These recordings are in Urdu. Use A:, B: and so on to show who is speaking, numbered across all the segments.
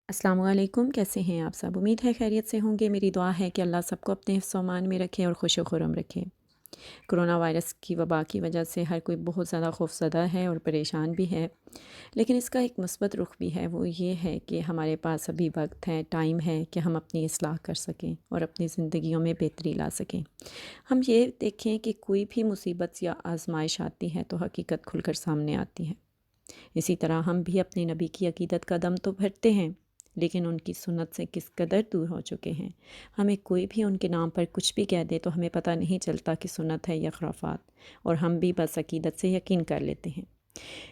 A: السلام علیکم، کیسے ہیں آپ سب؟ امید ہے خیریت سے ہوں گے۔ میری دعا ہے کہ اللہ سب کو اپنے حفظ و امان میں رکھے اور خوش و خرم رکھے۔ کرونا وائرس کی وبا کی وجہ سے ہر کوئی بہت زیادہ خوفزدہ ہے اور پریشان بھی ہے، لیکن اس کا ایک مثبت رخ بھی ہے۔ وہ یہ ہے کہ ہمارے پاس ابھی وقت ہے، ٹائم ہے کہ ہم اپنی اصلاح کر سکیں اور اپنی زندگیوں میں بہتری لا سکیں۔ ہم یہ دیکھیں کہ کوئی بھی مصیبت یا آزمائش آتی ہے تو حقیقت کھل کر سامنے آتی ہے۔ اسی طرح ہم بھی اپنے نبی کی عقیدت کا دم تو بھرتے ہیں، لیکن ان کی سنت سے کس قدر دور ہو چکے ہیں۔ ہمیں کوئی بھی ان کے نام پر کچھ بھی کہہ دے تو ہمیں پتہ نہیں چلتا کہ سنت ہے یا خرافات، اور ہم بھی بس عقیدت سے یقین کر لیتے ہیں۔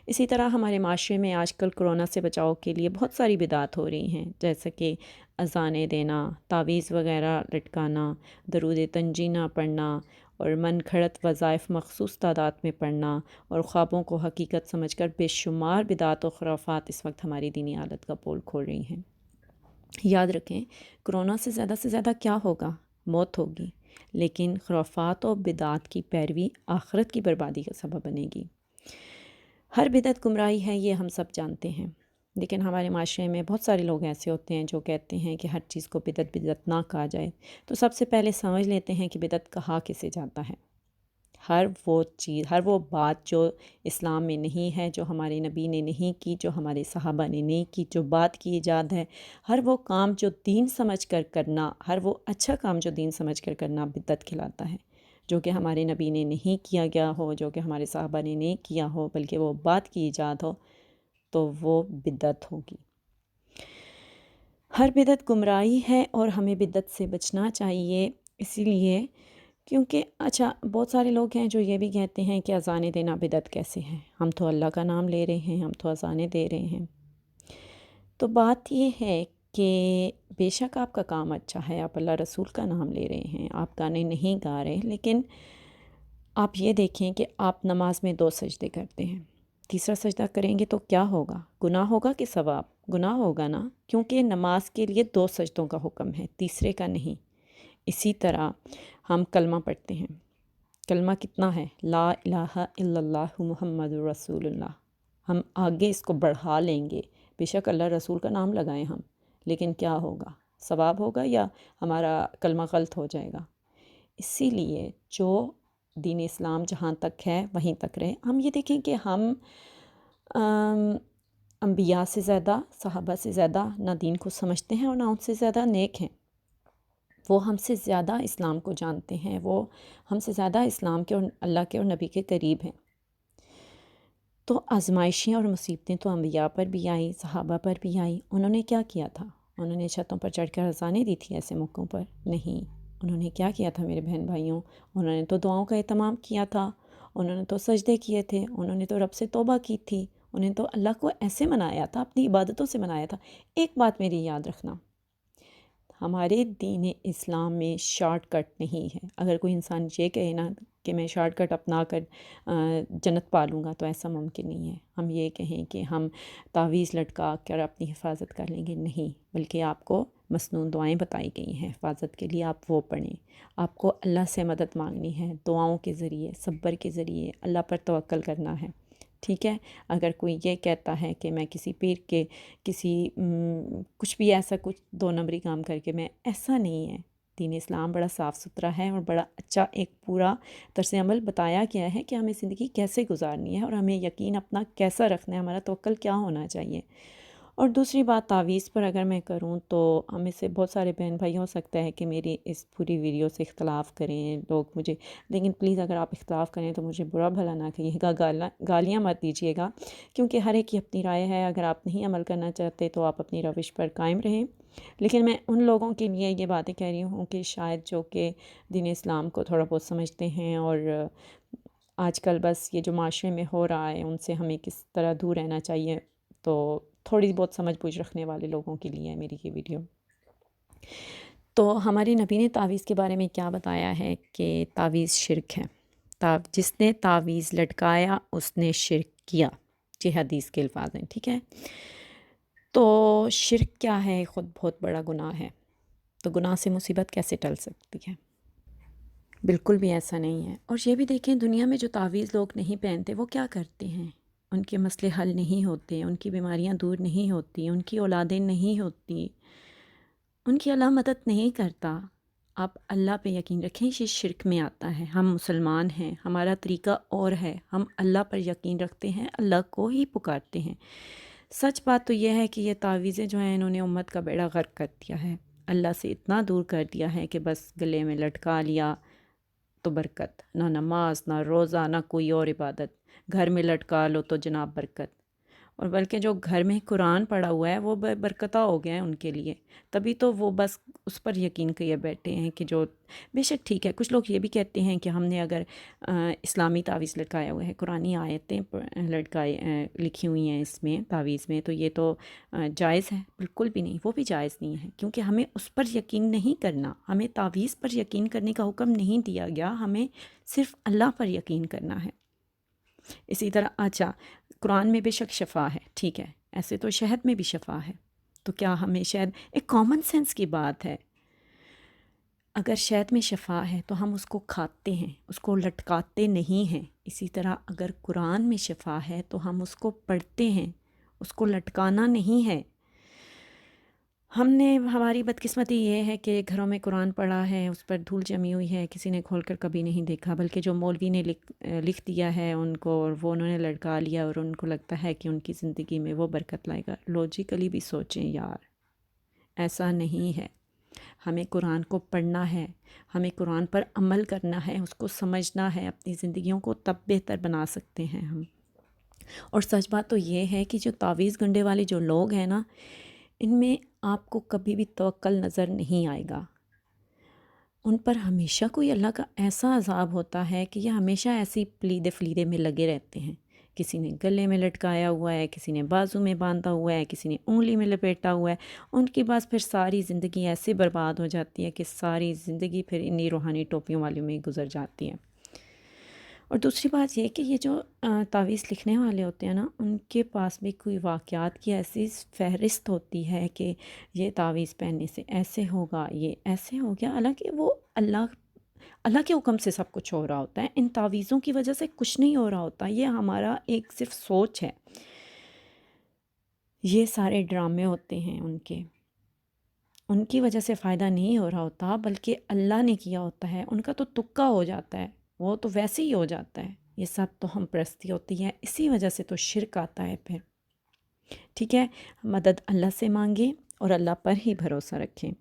A: اسی طرح ہمارے معاشرے میں آج کل کرونا سے بچاؤ کے لیے بہت ساری بدعات ہو رہی ہیں، جیسے کہ اذانیں دینا، تعویذ وغیرہ لٹکانا، درود تنجینہ پڑھنا اور من گھڑت وظائف مخصوص تعداد میں پڑھنا، اور خوابوں کو حقیقت سمجھ کر بے شمار بدعات و خرافات اس وقت ہماری دینی حالت کا پول کھول رہی ہیں۔ یاد رکھیں، کرونا سے زیادہ کیا ہوگا؟ موت ہوگی، لیکن خرافات و بدعات کی پیروی آخرت کی بربادی کا سبب بنے گی۔ ہر بدعت گمراہی ہے، یہ ہم سب جانتے ہیں، لیکن ہمارے معاشرے میں بہت سارے لوگ ایسے ہوتے ہیں جو کہتے ہیں کہ ہر چیز کو بدعت نہ کہا جائے۔ تو سب سے پہلے سمجھ لیتے ہیں کہ بدعت کہا کسے جاتا ہے۔ ہر وہ بات جو اسلام میں نہیں ہے، جو ہمارے نبی نے نہیں کی، جو ہمارے صحابہ نے نہیں کی، جو بات کی ایجاد ہے، ہر وہ کام جو دین سمجھ کر کرنا، ہر وہ اچھا کام جو دین سمجھ کر کرنا بدعت کہلاتا ہے۔ جو کہ ہمارے نبی نے نہیں کیا گیا ہو، جو کہ ہمارے صحابہ نے نہیں کیا ہو، بلکہ وہ بات کی ایجاد ہو، تو وہ بدعت ہوگی۔ ہر بدعت گمراہی ہے اور ہمیں بدعت سے بچنا چاہیے، اسی لیے کیونکہ بہت سارے لوگ ہیں جو یہ بھی کہتے ہیں کہ اذانیں دینا بدعت کیسے ہے؟ ہم تو اللہ کا نام لے رہے ہیں، ہم تو اذانیں دے رہے ہیں۔ تو بات یہ ہے کہ بے شک آپ کا کام اچھا ہے، آپ اللہ رسول کا نام لے رہے ہیں، آپ گانے نہیں گا رہے، لیکن آپ یہ دیکھیں کہ آپ نماز میں 2 سجدے کرتے ہیں، تیسرا سجدہ کریں گے تو کیا ہوگا؟ گناہ ہوگا کہ ثواب؟ گناہ ہوگا نا، کیونکہ نماز کے لیے 2 سجدوں کا حکم ہے، تیسرے کا نہیں۔ اسی طرح ہم کلمہ پڑھتے ہیں، کلمہ کتنا ہے؟ لا الہ الا اللہ محمد رسول اللہ۔ ہم آگے اس کو بڑھا لیں گے، بے شک اللہ رسول کا نام لگائیں ہم، لیکن کیا ہوگا؟ ثواب ہوگا یا ہمارا کلمہ غلط ہو جائے گا؟ اسی لیے جو دین اسلام جہاں تک ہے وہیں تک رہے۔ ہم یہ دیکھیں کہ ہم انبیاء سے زیادہ، صحابہ سے زیادہ نہ دین کو سمجھتے ہیں اور نہ ان سے زیادہ نیک ہیں۔ وہ ہم سے زیادہ اسلام کو جانتے ہیں، وہ ہم سے زیادہ اسلام کے اور اللہ کے اور نبی کے قریب ہیں۔ تو آزمائشیں اور مصیبتیں تو انبیاء پر بھی آئی، صحابہ پر بھی آئی۔ انہوں نے کیا کیا تھا؟ انہوں نے چھتوں پر چڑھ کر اذانیں دی تھی ایسے موقعوں پر؟ نہیں۔ انہوں نے کیا کیا تھا میرے بہن بھائیوں؟ انہوں نے تو دعاؤں کا اہتمام کیا تھا، انہوں نے تو سجدے کیے تھے، انہوں نے تو رب سے توبہ کی تھی، انہوں نے تو اللہ کو ایسے منایا تھا، اپنی عبادتوں سے منایا تھا۔ ایک بات میری یاد رکھنا، ہمارے دین اسلام میں شارٹ کٹ نہیں ہے۔ اگر کوئی انسان یہ کہے نا کہ میں شارٹ کٹ اپنا کر جنت پالوں گا تو ایسا ممکن نہیں ہے۔ ہم یہ کہیں کہ ہم تعویذ لٹکا کر اپنی حفاظت کر لیں گے، نہیں، بلکہ آپ کو مسنون دعائیں بتائی گئی ہیں حفاظت کے لیے، آپ وہ پڑھیں۔ آپ کو اللہ سے مدد مانگنی ہے، دعاؤں کے ذریعے، صبر کے ذریعے، اللہ پر توکل کرنا ہے، ٹھیک ہے؟ اگر کوئی یہ کہتا ہے کہ میں کسی پیر کے کچھ بھی ایسا کچھ 2 نمبری کام کر کے، میں، ایسا نہیں ہے۔ دین اسلام بڑا صاف ستھرا ہے اور بڑا اچھا ایک پورا طرز عمل بتایا گیا ہے کہ ہمیں زندگی کیسے گزارنی ہے اور ہمیں یقین اپنا کیسا رکھنا ہے، ہمارا توکل کیا ہونا چاہیے۔ اور دوسری بات تعویذ پر اگر میں کروں تو ہمیں سے بہت سارے بہن بھائی ہو سکتا ہے کہ میری اس پوری ویڈیو سے اختلاف کریں لوگ مجھے، لیکن پلیز اگر آپ اختلاف کریں تو مجھے برا بھلا نہ کہیے گا، گالیاں مت دیجیے گا، کیونکہ ہر ایک کی اپنی رائے ہے۔ اگر آپ نہیں عمل کرنا چاہتے تو آپ اپنی روش پر قائم رہیں، لیکن میں ان لوگوں کے لیے یہ باتیں کہہ رہی ہوں کہ شاید جو کہ دین اسلام کو تھوڑا بہت سمجھتے ہیں، اور آج کل بس یہ جو معاشرے میں ہو رہا ہے ان سے ہمیں کس طرح دور رہنا چاہیے، تو تھوڑی بہت سمجھ بوجھ رکھنے والے لوگوں کے لیے ہے میری یہ ویڈیو۔ تو ہمارے نبی نے تعویذ کے بارے میں کیا بتایا ہے کہ تعویذ شرک ہے، جس نے تعویذ لٹکایا اس نے شرک کیا، یہ حدیث کے الفاظ ہیں، ٹھیک ہے؟ تو شرک کیا ہے؟ خود بہت بڑا گناہ ہے، تو گناہ سے مصیبت کیسے ٹل سکتی ہے؟ بالکل بھی ایسا نہیں ہے۔ اور یہ بھی دیکھیں، دنیا میں جو تعویذ لوگ نہیں پہنتے وہ کیا کرتے ہیں؟ ان کے مسئلے حل نہیں ہوتے، ان کی بیماریاں دور نہیں ہوتی، ان کی اولادیں نہیں ہوتی، ان کی اللہ مدد نہیں کرتا، آپ اللہ پہ یقین رکھیں، یہ شرک میں آتا ہے۔ ہم مسلمان ہیں، ہمارا طریقہ اور ہے، ہم اللہ پر یقین رکھتے ہیں، اللہ کو ہی پکارتے ہیں۔ سچ بات تو یہ ہے کہ یہ تعویذیں جو ہیں انہوں نے امت کا بیڑا غرق کر دیا ہے، اللہ سے اتنا دور کر دیا ہے کہ بس گلے میں لٹکا لیا تو برکت، نہ نماز، نہ روزہ، نہ کوئی اور عبادت، گھر میں لٹکا لو تو جناب برکت، اور بلکہ جو گھر میں قرآن پڑھا ہوا ہے وہ برکتہ ہو گیا ہے ان کے لیے، تبھی تو وہ بس اس پر یقین کیے بیٹھے ہیں کہ جو بے شک ٹھیک ہے۔ کچھ لوگ یہ بھی کہتے ہیں کہ ہم نے اگر اسلامی تعویذ لٹکایا ہوا ہے، قرآنی آیتیں لکھی ہوئی ہیں اس میں تعویذ میں، تو یہ تو جائز ہے؟ بالکل بھی نہیں، وہ بھی جائز نہیں ہے، کیونکہ ہمیں اس پر یقین نہیں کرنا، ہمیں تعویذ پر یقین کرنے کا حکم نہیں دیا گیا، ہمیں صرف اللہ پر یقین کرنا ہے۔ اسی طرح اچھا، قرآن میں بے شک شفا ہے، ٹھیک ہے، ایسے تو شہد میں بھی شفا ہے، تو کیا ہمیں شہد، ایک کامن سینس کی بات ہے، اگر شہد میں شفا ہے تو ہم اس کو کھاتے ہیں، اس کو لٹکاتے نہیں ہیں۔ اسی طرح اگر قرآن میں شفا ہے تو ہم اس کو پڑھتے ہیں، اس کو لٹکانا نہیں ہے۔ ہم نے، ہماری بدقسمتی یہ ہے کہ گھروں میں قرآن پڑھا ہے، اس پر دھول جمی ہوئی ہے، کسی نے کھول کر کبھی نہیں دیکھا، بلکہ جو مولوی نے لکھ دیا ہے ان کو، اور وہ انہوں نے لٹکا لیا، اور ان کو لگتا ہے کہ ان کی زندگی میں وہ برکت لائے گا۔ لوجیکلی بھی سوچیں یار، ایسا نہیں ہے۔ ہمیں قرآن کو پڑھنا ہے، ہمیں قرآن پر عمل کرنا ہے، اس کو سمجھنا ہے، اپنی زندگیوں کو تب بہتر بنا سکتے ہیں ہم۔ اور سچ بات تو یہ ہے کہ جو تعویذ گنڈے والے جو لوگ ہیں نا، ان میں آپ کو کبھی بھی توکل نظر نہیں آئے گا، ان پر ہمیشہ کوئی اللہ کا ایسا عذاب ہوتا ہے کہ یہ ہمیشہ ایسی پلیدے فلیدے میں لگے رہتے ہیں، کسی نے گلے میں لٹکایا ہوا ہے، کسی نے بازو میں باندھا ہوا ہے، کسی نے انگلی میں لپیٹا ہوا ہے، ان کے بعد پھر ساری زندگی ایسے برباد ہو جاتی ہے کہ ساری زندگی پھر انہی روحانی ٹوپیوں والوں میں گزر جاتی ہے۔ اور دوسری بات یہ کہ یہ جو تعویذ لکھنے والے ہوتے ہیں نا، ان کے پاس بھی کوئی واقعات کی ایسی فہرست ہوتی ہے کہ یہ تعویذ پہننے سے ایسے ہوگا، یہ ایسے ہو گیا، حالانکہ وہ اللہ کے حکم سے سب کچھ ہو رہا ہوتا ہے، ان تعویذوں کی وجہ سے کچھ نہیں ہو رہا ہوتا، یہ ہمارا ایک صرف سوچ ہے، یہ سارے ڈرامے ہوتے ہیں ان کی وجہ سے فائدہ نہیں ہو رہا ہوتا، بلکہ اللہ نے کیا ہوتا ہے، ان کا تو تکا ہو جاتا ہے، وہ تو ویسے ہی ہو جاتا ہے، یہ سب تو ہم پرستی ہوتی ہے، اسی وجہ سے تو شرک آتا ہے پھر۔ ٹھیک ہے، مدد اللہ سے مانگیں اور اللہ پر ہی بھروسہ رکھیں۔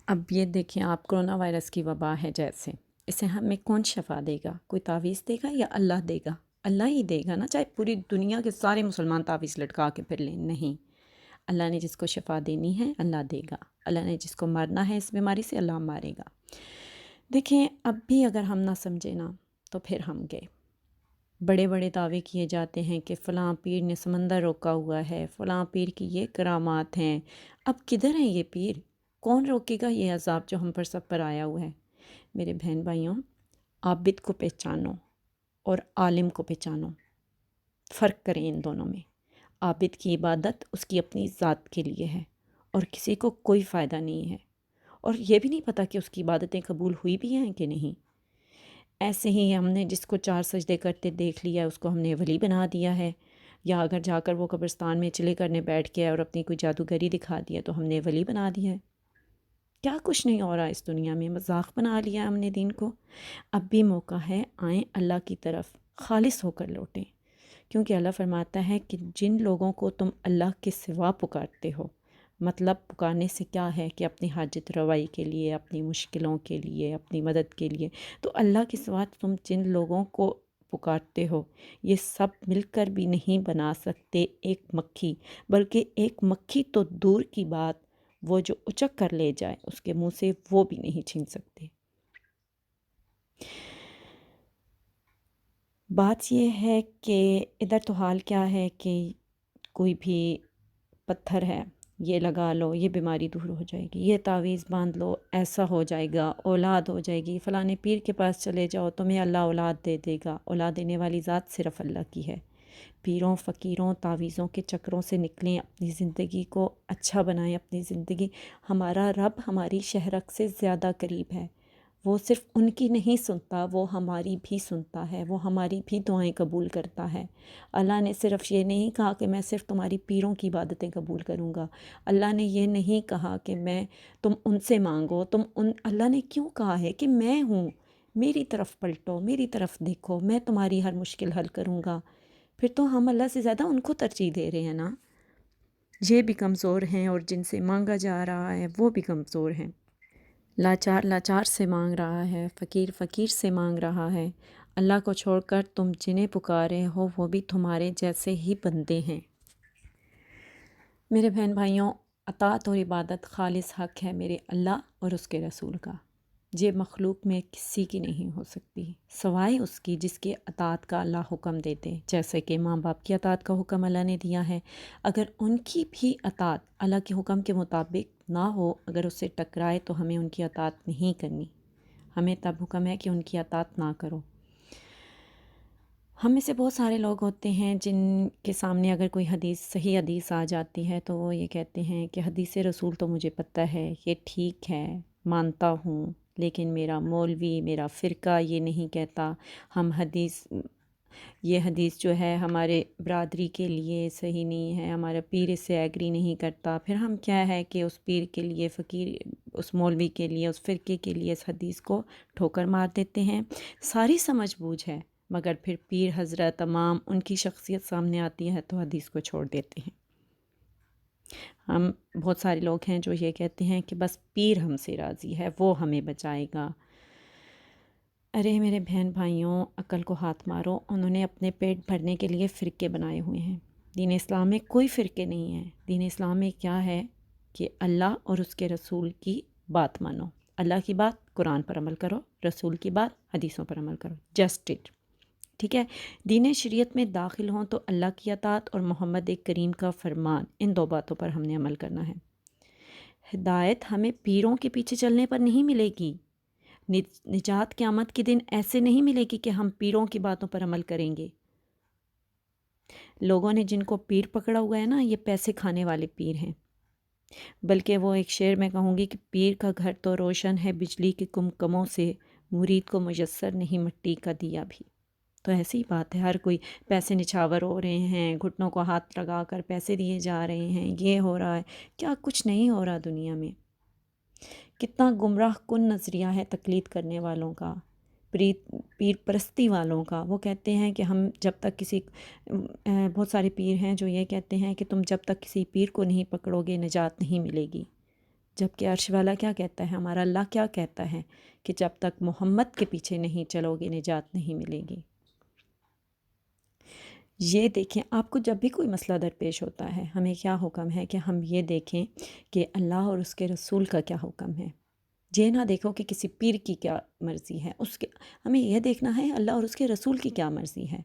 A: اب یہ دیکھیں، آپ کرونا وائرس کی وبا ہے جیسے، اسے ہمیں کون شفا دے گا؟ کوئی تعویذ دے گا یا اللہ دے گا؟ اللہ ہی دے گا نا، چاہے پوری دنیا کے سارے مسلمان تعویذ لٹکا کے پھر لیں، نہیں، اللہ نے جس کو شفا دینی ہے اللہ دے گا، اللہ نے جس کو مارنا ہے اس بیماری سے اللہ مارے گا۔ دیکھیں، اب بھی اگر ہم نہ سمجھے نا تو پھر ہم گئے، بڑے بڑے دعوے کیے جاتے ہیں کہ فلاں پیر نے سمندر روکا ہوا ہے، فلاں پیر کی یہ کرامات ہیں، اب کدھر ہیں یہ پیر؟ کون روکے گا یہ عذاب جو ہم پر سب پر آیا ہوا ہے؟ میرے بہن بھائیوں، عابد کو پہچانو اور عالم کو پہچانو، فرق کریں ان دونوں میں۔ عابد کی عبادت اس کی اپنی ذات کے لیے ہے اور کسی کو کوئی فائدہ نہیں ہے، اور یہ بھی نہیں پتہ کہ اس کی عبادتیں قبول ہوئی بھی ہیں کہ نہیں۔ ایسے ہی ہم نے جس کو 4 سجدے کرتے دیکھ لیا اس کو ہم نے ولی بنا دیا ہے، یا اگر جا کر وہ قبرستان میں چلے کرنے بیٹھ گیا اور اپنی کوئی جادوگری دکھا دیا تو ہم نے ولی بنا دیا ہے۔ کیا کچھ نہیں ہو رہا اس دنیا میں، مذاق بنا لیا ہم نے دین کو۔ اب بھی موقع ہے، آئیں اللہ کی طرف، خالص ہو کر لوٹیں، کیونکہ اللہ فرماتا ہے کہ جن لوگوں کو تم اللہ کے سوا پکارتے ہو، مطلب پکارنے سے کیا ہے کہ اپنی حاجت روائی کے لیے، اپنی مشکلوں کے لیے، اپنی مدد کے لیے، تو اللہ کے سوا تم جن لوگوں کو پکارتے ہو یہ سب مل کر بھی نہیں بنا سکتے ایک مکھی، بلکہ ایک مکھی تو دور کی بات، وہ جو اچک کر لے جائے اس کے منہ سے وہ بھی نہیں چھین سکتے۔ بات یہ ہے کہ ادھر تو حال کیا ہے کہ کوئی بھی پتھر ہے، یہ لگا لو یہ بیماری دور ہو جائے گی، یہ تعویذ باندھ لو ایسا ہو جائے گا، اولاد ہو جائے گی، فلاں پیر کے پاس چلے جاؤ تمہیں اللہ اولاد دے دے گا۔ اولاد دینے والی ذات صرف اللہ کی ہے۔ پیروں فقیروں تعویذوں کے چکروں سے نکلیں، اپنی زندگی کو اچھا بنائیں، اپنی زندگی، ہمارا رب ہماری شہرک سے زیادہ قریب ہے، وہ صرف ان کی نہیں سنتا، وہ ہماری بھی سنتا ہے، وہ ہماری بھی دعائیں قبول کرتا ہے۔ اللہ نے صرف یہ نہیں کہا کہ میں صرف تمہاری پیروں کی عبادتیں قبول کروں گا، اللہ نے یہ نہیں کہا کہ تم ان سے مانگو، اللہ نے کیوں کہا ہے کہ میں ہوں، میری طرف پلٹو، میری طرف دیکھو، میں تمہاری ہر مشکل حل کروں گا۔ پھر تو ہم اللہ سے زیادہ ان کو ترجیح دے رہے ہیں نا۔ یہ بھی کمزور ہیں اور جن سے مانگا جا رہا ہے وہ بھی کمزور ہیں۔ لاچار لاچار سے مانگ رہا ہے، فقیر فقیر سے مانگ رہا ہے۔ اللہ کو چھوڑ کر تم جنہیں پکارے ہو وہ بھی تمہارے جیسے ہی بندے ہیں۔ میرے بہن بھائیوں، اطاعت اور عبادت خالص حق ہے میرے اللہ اور اس کے رسول کا۔ یہ مخلوق میں کسی کی نہیں ہو سکتی سوائے اس کی جس کی اطاعت کا اللہ حکم دیتے، جیسے کہ ماں باپ کی اطاعت کا حکم اللہ نے دیا ہے۔ اگر ان کی بھی اطاعت اللہ کے حکم کے مطابق نہ ہو، اگر اس سے ٹکرائے تو ہمیں ان کی اطاعت نہیں کرنی، ہمیں تب حکم ہے کہ ان کی اطاعت نہ کرو۔ ہم میں سے بہت سارے لوگ ہوتے ہیں جن کے سامنے اگر کوئی صحیح حدیث آ جاتی ہے تو وہ یہ کہتے ہیں کہ حدیث رسول تو مجھے پتہ ہے، یہ ٹھیک ہے، مانتا ہوں، لیکن میرا مولوی، میرا فرقہ یہ نہیں کہتا، یہ حدیث جو ہے ہمارے برادری کے لیے صحیح نہیں ہے، ہمارا پیر اس سے ایگری نہیں کرتا۔ پھر ہم کیا ہے کہ اس پیر کے لیے، اس مولوی کے لیے، اس فرقے کے لیے اس حدیث کو ٹھوکر مار دیتے ہیں۔ ساری سمجھ بوجھ ہے، مگر پھر پیر حضرت تمام ان کی شخصیت سامنے آتی ہے تو حدیث کو چھوڑ دیتے ہیں۔ ہم بہت سارے لوگ ہیں جو یہ کہتے ہیں کہ بس پیر ہم سے راضی ہے، وہ ہمیں بچائے گا۔ ارے میرے بہن بھائیوں، عقل کو ہاتھ مارو، انہوں نے اپنے پیٹ بھرنے کے لیے فرقے بنائے ہوئے ہیں۔ دین اسلام میں کوئی فرقے نہیں ہیں۔ دین اسلام میں کیا ہے کہ اللہ اور اس کے رسول کی بات مانو، اللہ کی بات قرآن پر عمل کرو، رسول کی بات حدیثوں پر عمل کرو، جسٹ اٹ، ٹھیک ہے۔ دین شریعت میں داخل ہوں تو اللہ کی اطاعت اور محمد کریم کا فرمان، ان دو باتوں پر ہم نے عمل کرنا ہے۔ ہدایت ہمیں پیروں کے پیچھے چلنے پر نہیں ملے گی، نجات قیامت کے دن ایسے نہیں ملے گی کہ ہم پیروں کی باتوں پر عمل کریں گے۔ لوگوں نے جن کو پیر پکڑا ہوا ہے نا، یہ پیسے کھانے والے پیر ہیں، بلکہ وہ ایک شعر میں کہوں گی کہ پیر کا گھر تو روشن ہے بجلی کے کمکموں سے، مرید کو میسر نہیں مٹی کا دیا بھی۔ تو ایسی بات ہے، ہر کوئی پیسے نچھاور ہو رہے ہیں، گھٹنوں کو ہاتھ لگا کر پیسے دیے جا رہے ہیں، یہ ہو رہا ہے، کیا کچھ نہیں ہو رہا دنیا میں۔ کتنا گمراہ کن نظریہ ہے تقلید کرنے والوں کا، پیر پرستی والوں کا۔ وہ کہتے ہیں کہ ہم جب تک بہت سارے پیر ہیں جو یہ کہتے ہیں کہ تم جب تک کسی پیر کو نہیں پکڑو گے نجات نہیں ملے گی، جبکہ عرش والا کیا کہتا ہے، ہمارا اللہ کیا کہتا ہے کہ جب تک محمد کے پیچھے نہیں چلو گے نجات نہیں ملے گی۔ یہ دیکھیں، آپ کو جب بھی کوئی مسئلہ درپیش ہوتا ہے، ہمیں کیا حکم ہے کہ ہم یہ دیکھیں کہ اللہ اور اس کے رسول کا کیا حکم ہے۔ یہ نہ دیکھو کہ کسی پیر کی کیا مرضی ہے، ہمیں یہ دیکھنا ہے اللہ اور اس کے رسول کی کیا مرضی ہے۔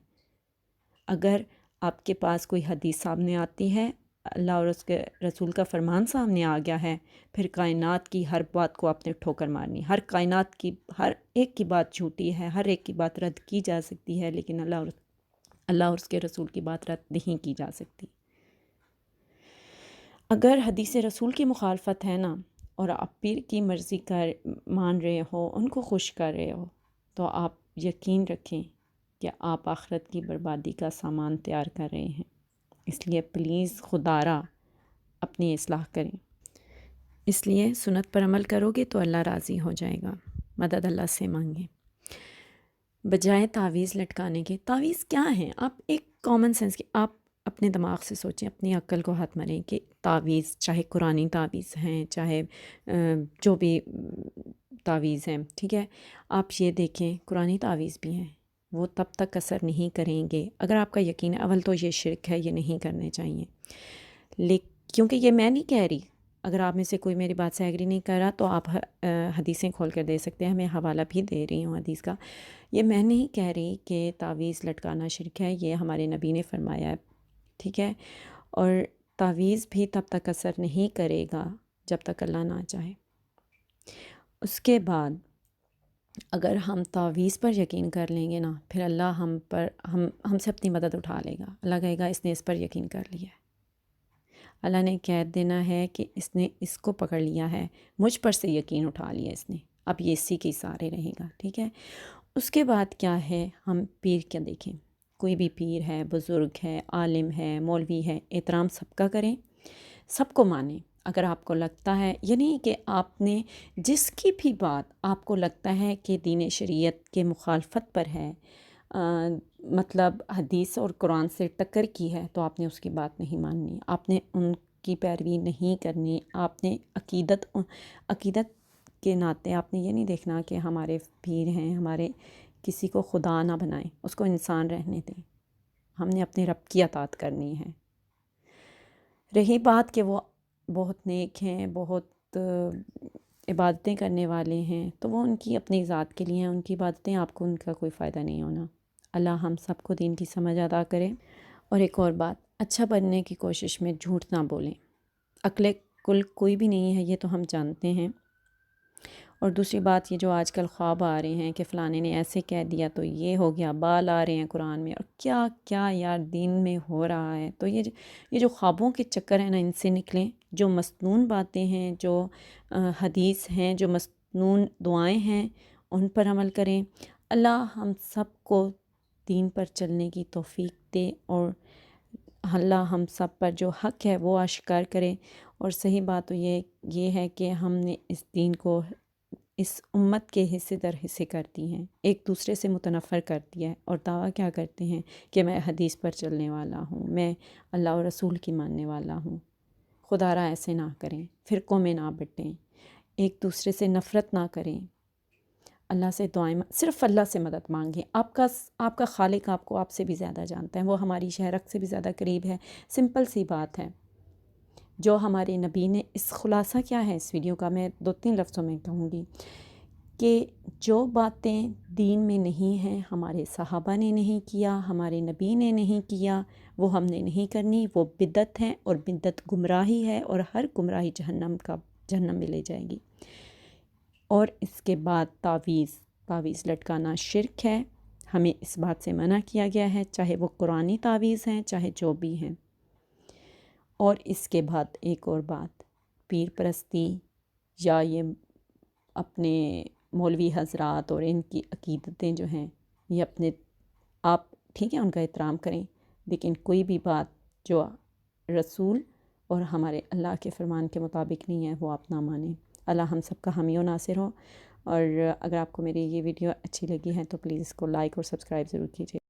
A: اگر آپ کے پاس کوئی حدیث سامنے آتی ہے، اللہ اور اس کے رسول کا فرمان سامنے آ گیا ہے، پھر کائنات کی ہر بات کو آپ نے ٹھوکر مارنی، کائنات کی ہر ایک کی بات جھوٹی ہے، ہر ایک کی بات رد کی جا سکتی ہے، لیکن اللہ اور اس کے رسول کی بات رد نہیں کی جا سکتی۔ اگر حدیث رسول کی مخالفت ہے نا، اور آپ پیر کی مرضی مان رہے ہو، ان کو خوش کر رہے ہو، تو آپ یقین رکھیں کہ آپ آخرت کی بربادی کا سامان تیار کر رہے ہیں۔ اس لیے پلیز خدا را اپنی اصلاح کریں۔ اس لیے سنت پر عمل کرو گے تو اللہ راضی ہو جائے گا، مدد اللہ سے مانگیں۔ بجائے تعویذ لٹکانے کے، تعویذ کیا ہیں؟ آپ ایک کامن سینس کی، آپ اپنے دماغ سے سوچیں، اپنی عقل کو ہاتھ ماریں کہ تعویذ، چاہے قرآنی تعویذ ہیں، چاہے جو بھی تعویذ ہیں، ٹھیک ہے، آپ یہ دیکھیں قرآنی تعویذ بھی ہیں، وہ تب تک اثر نہیں کریں گے اگر آپ کا یقین ہے۔ اول تو یہ شرک ہے، یہ نہیں کرنے چاہیے، کیونکہ یہ میں نہیں کہہ رہی، اگر آپ میں سے کوئی میری بات سے ایگری نہیں کر رہا تو آپ حدیثیں کھول کر دے سکتے ہیں، میں حوالہ بھی دے رہی ہوں حدیث کا۔ یہ میں نہیں کہہ رہی کہ تعویذ لٹکانا شرک ہے، یہ ہمارے نبی نے فرمایا ہے، ٹھیک ہے، اور تعویذ بھی تب تک اثر نہیں کرے گا جب تک اللہ نہ چاہے۔ اس کے بعد اگر ہم تعویذ پر یقین کر لیں گے نا، پھر اللہ ہم سے اپنی مدد اٹھا لے گا، اللہ کہے گا اس نے اس پر یقین کر لیا ہے، اللہ نے کہہ دینا ہے کہ اس نے اس کو پکڑ لیا ہے، مجھ پر سے یقین اٹھا لیا اس نے، اب یہ اسی کے سارے رہے گا، ٹھیک ہے۔ اس کے بعد کیا ہے، ہم پیر کیا دیکھیں، کوئی بھی پیر ہے، بزرگ ہے، عالم ہے، مولوی ہے، احترام سب کا کریں، سب کو مانیں۔ اگر آپ کو لگتا ہے، یعنی کہ آپ نے جس کی بھی بات آپ کو لگتا ہے کہ دین شریعت کے مخالفت پر ہے، مطلب حدیث اور قرآن سے ٹکر کی ہے، تو آپ نے اس کی بات نہیں ماننی، آپ نے ان کی پیروی نہیں کرنی۔ آپ نے عقیدت کے ناطے آپ نے یہ نہیں دیکھنا کہ ہمارے پیر ہیں، ہمارے کسی کو خدا نہ بنائیں، اس کو انسان رہنے دیں، ہم نے اپنے رب کی اطاعت کرنی ہے۔ رہی بات کہ وہ بہت نیک ہیں، بہت عبادتیں کرنے والے ہیں، تو وہ ان کی اپنی ذات کے لیے ہیں، ان کی عبادتیں، آپ کو ان کا کوئی فائدہ نہیں ہونا۔ اللہ ہم سب کو دین کی سمجھ عطا کرے۔ اور ایک اور بات، اچھا بننے کی کوشش میں جھوٹ نہ بولیں، عقل کل کوئی بھی نہیں ہے، یہ تو ہم جانتے ہیں۔ اور دوسری بات، یہ جو آج کل خواب آ رہے ہیں کہ فلانے نے ایسے کہہ دیا تو یہ ہو گیا، بال آ رہے ہیں قرآن میں، اور کیا کیا یار دین میں ہو رہا ہے، تو یہ جو خوابوں کے چکر ہیں نا، ان سے نکلیں۔ جو مسنون باتیں ہیں، جو حدیث ہیں، جو مسنون دعائیں ہیں، ان پر عمل کریں۔ اللہ ہم سب کو دین پر چلنے کی توفیق دے، اور اللہ ہم سب پر جو حق ہے وہ اشکار کرے۔ اور صحیح بات تو یہ ہے کہ ہم نے اس دین کو اس امت کے حصے در حصے کر دی ہیں، ایک دوسرے سے متنفر کر دیا ہے، اور دعویٰ کیا کرتے ہیں کہ میں حدیث پر چلنے والا ہوں، میں اللہ اور رسول کی ماننے والا ہوں۔ خدا را ایسے نہ کریں، فرقوں میں نہ بٹیں، ایک دوسرے سے نفرت نہ کریں، اللہ سے دعائیں صرف اللہ سے مدد مانگیں۔ آپ کا خالق آپ کو آپ سے بھی زیادہ جانتا ہے، وہ ہماری شہرک سے بھی زیادہ قریب ہے۔ سمپل سی بات ہے، جو ہمارے نبی نے، اس خلاصہ کیا ہے اس ویڈیو کا، میں 2-3 لفظوں میں کہوں گی کہ جو باتیں دین میں نہیں ہیں، ہمارے صحابہ نے نہیں کیا، ہمارے نبی نے نہیں کیا، وہ ہم نے نہیں کرنی، وہ بدعت ہیں، اور بدعت گمراہی ہے، اور ہر گمراہی جہنم میں لے جائے گی۔ اور اس کے بعد تعویذ لٹکانا شرک ہے، ہمیں اس بات سے منع کیا گیا ہے، چاہے وہ قرآنی تعویذ ہیں، چاہے جو بھی ہیں۔ اور اس کے بعد ایک اور بات، پیر پرستی یا یہ اپنے مولوی حضرات اور ان کی عقیدتیں جو ہیں، یہ آپ ٹھیک ہے ان کا احترام کریں، لیکن کوئی بھی بات جو رسول اور ہمارے اللہ کے فرمان کے مطابق نہیں ہے، وہ آپ نہ مانیں۔ اللہ ہم سب کا حامی و ناصر ہو۔ اور اگر آپ کو میری یہ ویڈیو اچھی لگی ہے تو پلیز اس کو لائک اور سبسکرائب ضرور کیجیے۔